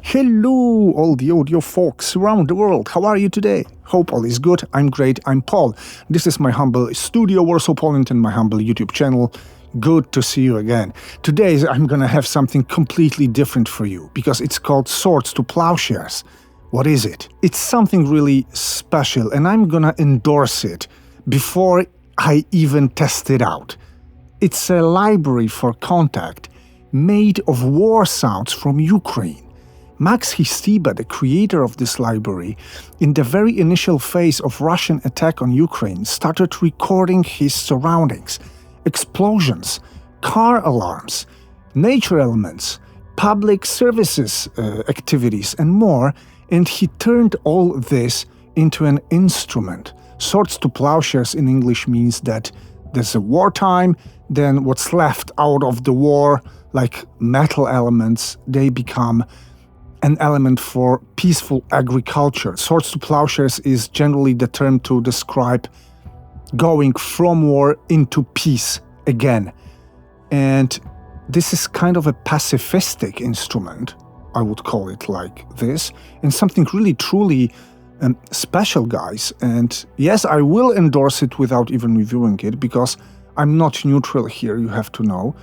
Hello, all the audio folks around the world. How are you today? Hope all is good. I'm great. I'm Paul. This is my humble studio, Warsaw, Poland, and my humble YouTube channel. Good to see you again. Today I'm gonna have something completely different for you because it's called Swords to Ploughshares. What is it? It's something really special, and I'm gonna endorse it before I even test it out. It's a library for Kontakt made of war sounds from Ukraine. Max Histibe, the creator of this library, in the very initial phase of Russian attack on Ukraine, started recording his surroundings, explosions, car alarms, nature elements, public services activities, and more, and he turned all this into an instrument. Swords to Ploughshares in English means that there's a wartime, then what's left out of the war, like metal elements, they become an element for peaceful agriculture. Swords to Ploughshares is generally the term to describe going from war into peace again. And this is kind of a pacifistic instrument, I would call it like this, and something really truly special, guys. And yes, I will endorse it without even reviewing it, because I'm not neutral here, you have to know.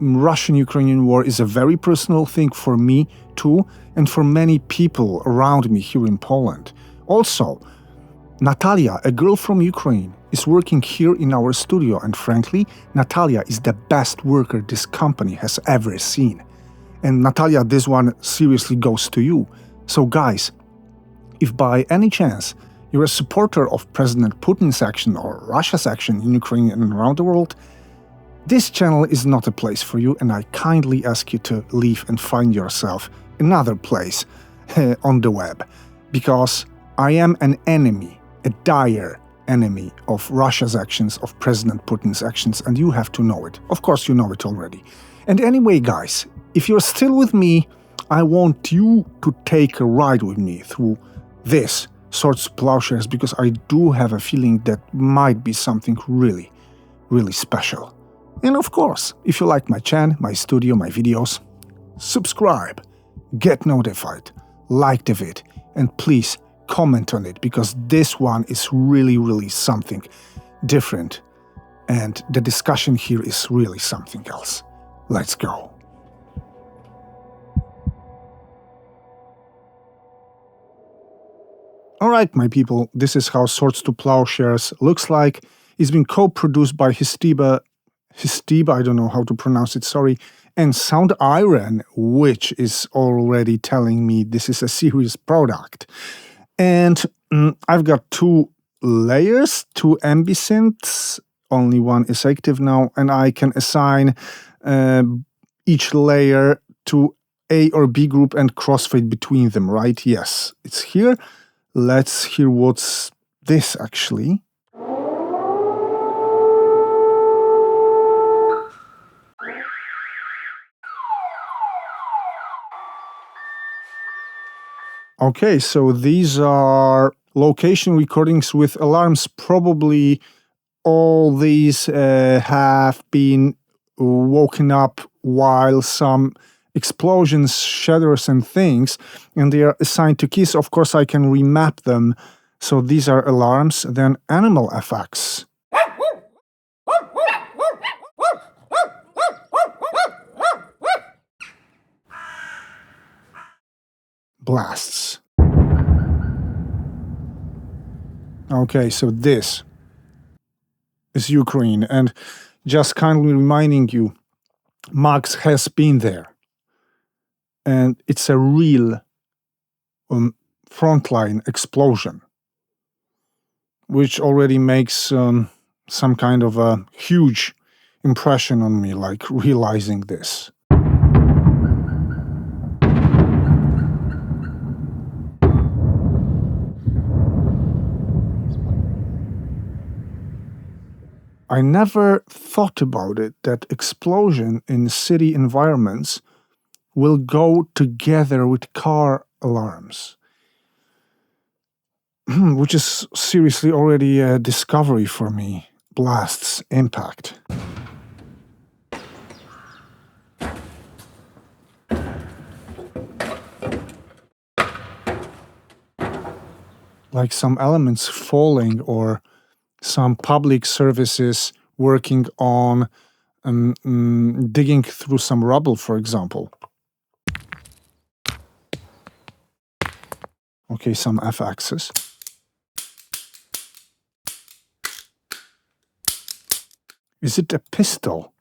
Russian-Ukrainian war is a very personal thing for me too, and for many people around me here in Poland. Also, Natalia, a girl from Ukraine, is working here in our studio, and frankly, Natalia is the best worker this company has ever seen. And Natalia, this one seriously goes to you. So guys, if by any chance you're a supporter of President Putin's action or Russia's action in Ukraine and around the world, this channel is not a place for you, and I kindly ask you to leave and find yourself another place on the web, because I am an enemy, a dire enemy of Russia's actions, of President Putin's actions, and you have to know it. Of course, you know it already. And anyway, guys, if you're still with me, I want you to take a ride with me through this Swords to Ploughshares, because I do have a feeling that might be something really, really special. And of course, if you like my channel, my studio, my videos, subscribe, get notified, like the vid, and please comment on it, because this one is really, really something different. And the discussion here is really something else. Let's go. Alright, my people, this is how Swords to Ploughshares looks like. It's been co-produced by Histibe, I don't know how to pronounce it, sorry, and Sound Iron, which is already telling me this is a serious product. And I've got two layers, two ambisynths, only one is active now, and I can assign each layer to A or B group and crossfade between them, right? Yes, it's here. Let's hear what's this actually. Okay, so these are location recordings with alarms. Probably all these have been woken up while some explosions, shatters and things, and they are assigned to keys. Of course, I can remap them. So these are alarms, then animal effects. Blasts. Okay, so this is Ukraine, and just kindly reminding you, Max has been there, and it's a real frontline explosion, which already makes some kind of a huge impression on me, like realizing this. I never thought about it, that explosion in city environments will go together with car alarms, which is seriously already a discovery for me. Blasts, impact. Like some elements falling or some public services working on digging through some rubble, for example. Okay, some F-axis. Is it a pistol?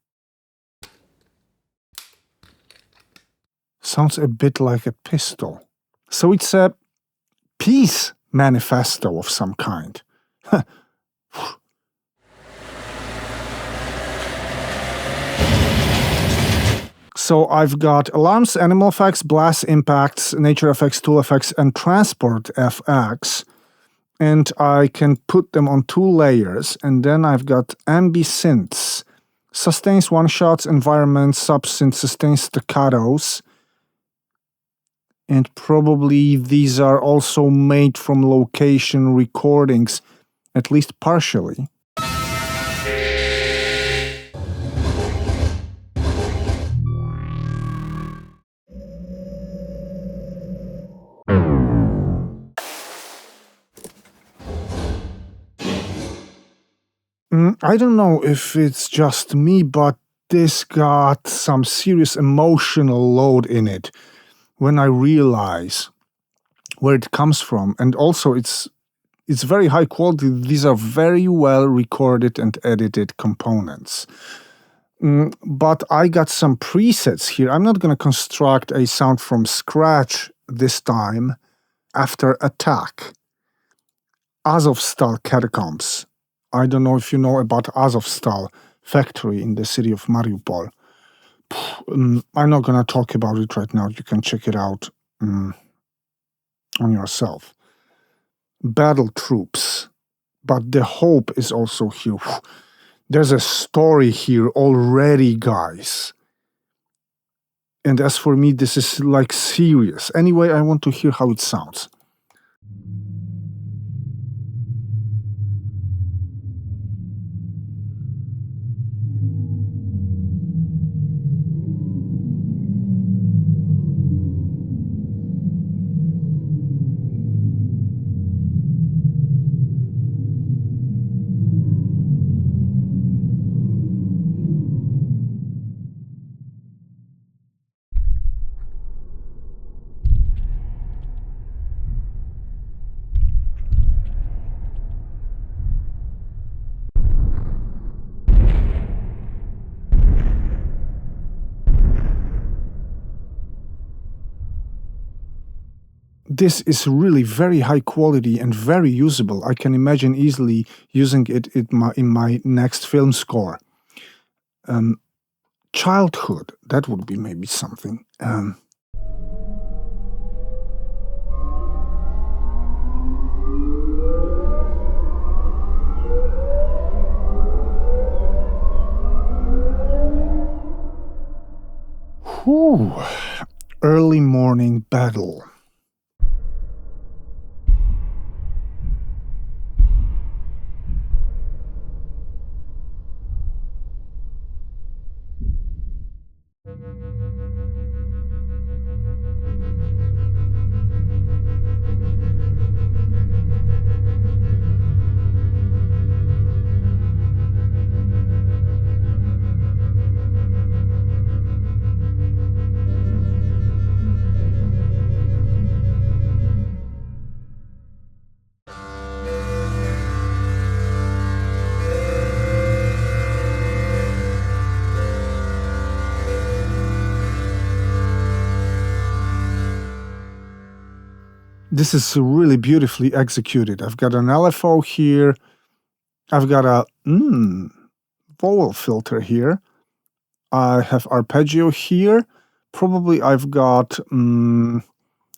Sounds a bit like a pistol. So it's a peace manifesto of some kind. So I've got alarms, animal effects, blast impacts, nature effects, tool effects, and transport FX. And I can put them on 2 layers. And then I've got ambi-synths. Sustains one-shots, environments, sub-synth, sustains staccatos. And probably these are also made from location recordings, at least partially. I don't know if it's just me, but this got some serious emotional load in it when I realize where it comes from. And also it's very high quality. These are very well recorded and edited components. But I got some presets here. I'm not going to construct a sound from scratch this time. After Attack, Azovstal Catacombs. I don't know if you know about Azovstal factory in the city of Mariupol. I'm not going to talk about it right now. You can check it out on yourself. Battle troops. But the hope is also here. There's a story here already, guys. And as for me, this is like serious. Anyway, I want to hear how it sounds. This is really very high quality and very usable. I can imagine easily using it in my next film score. Childhood, that would be maybe something. Early morning battle. This is really beautifully executed. I've got an LFO here. I've got a vowel filter here. I have arpeggio here. Probably I've got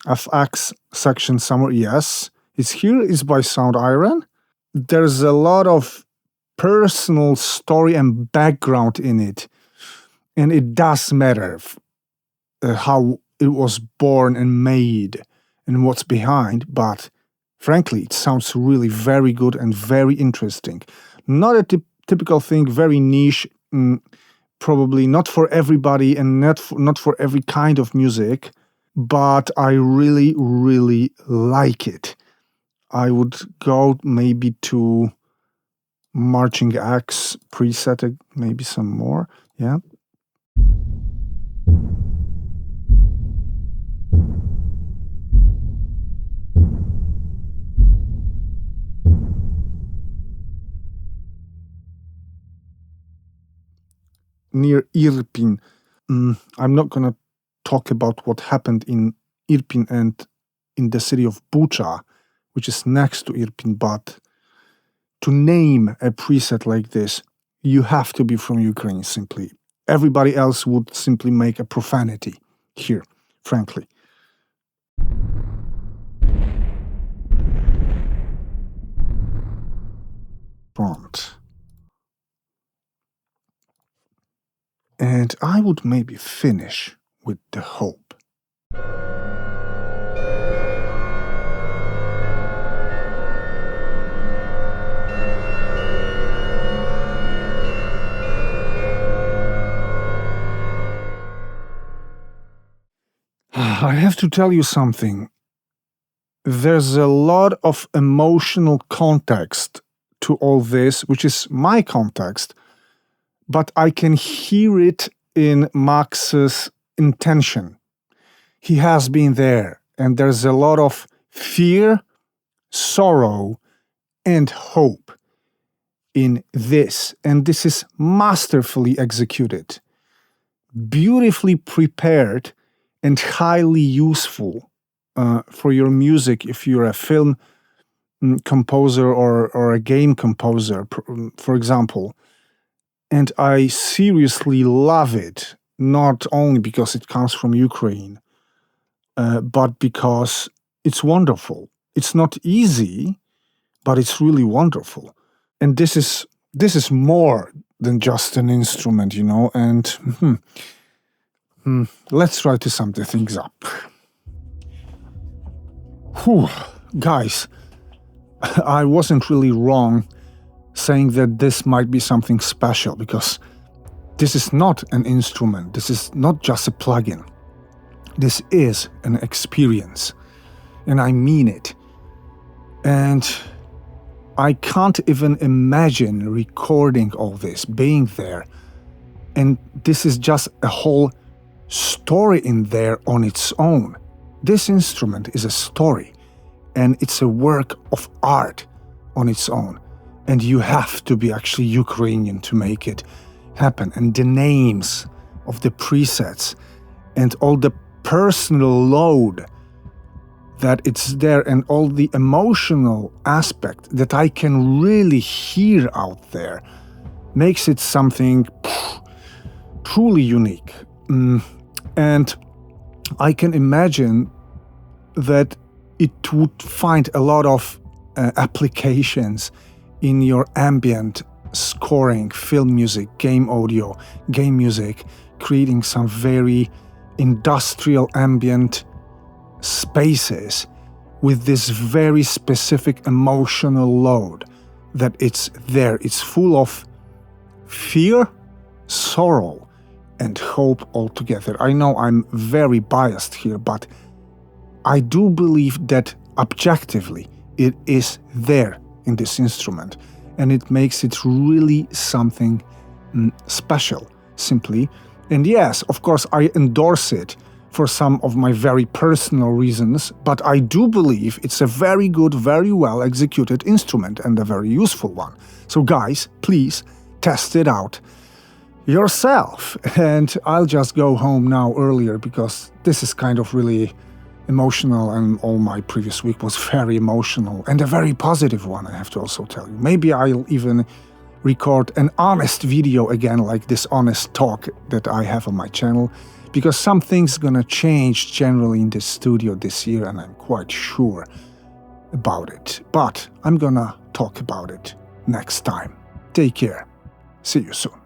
FX section somewhere. Yes, it's here. It's by Sound Iron. There's a lot of personal story and background in it. And it does matter how it was born and made and what's behind, but frankly, it sounds really very good and very interesting. Not a typical thing, very niche, probably not for everybody and not for every kind of music, but I really, really like it. I would go maybe to marching acts preset, maybe some more. Yeah. Near Irpin. I'm not going to talk about what happened in Irpin and in the city of Bucha, which is next to Irpin, but to name a preset like this, you have to be from Ukraine, simply. Everybody else would simply make a profanity here, frankly. Front. And I would maybe finish with the hope. I have to tell you something. There's a lot of emotional context to all this, which is my context, but I can hear it in Max's intention. He has been there, and there's a lot of fear, sorrow, and hope in this, and this is masterfully executed, beautifully prepared, and highly useful for your music if you're a film composer or a game composer, for example. And I seriously love it, not only because it comes from Ukraine, but because it's wonderful. It's not easy, but it's really wonderful. And this is more than just an instrument, you know, and let's try to sum the things up. Whew, guys, I wasn't really wrong saying that this might be something special, because this is not an instrument, this is not just a plugin. This is an experience, and I mean it. And I can't even imagine recording all this, being there. And this is just a whole story in there on its own. This instrument is a story, and it's a work of art on its own. And you have to be actually Ukrainian to make it happen. And the names of the presets and all the personal load that it's there, and all the emotional aspect that I can really hear out there, makes it something truly unique. And I can imagine that it would find a lot of applications in your ambient scoring, film music, game audio, game music, creating some very industrial ambient spaces with this very specific emotional load that it's there. It's full of fear, sorrow, and hope altogether. I know I'm very biased here, but I do believe that objectively it is there in this instrument, and it makes it really something special, simply. And yes, of course, I endorse it for some of my very personal reasons, but I do believe it's a very good, very well executed instrument, and a very useful one. So guys, please test it out yourself. And I'll just go home now earlier, because this is kind of really emotional, and all my previous week was very emotional, and a very positive one, I have to also tell you. Maybe I'll even record an honest video again, like this honest talk that I have on my channel, because something's gonna change generally in this studio this year, and I'm quite sure about it. But I'm gonna talk about it next time. Take care. See you soon.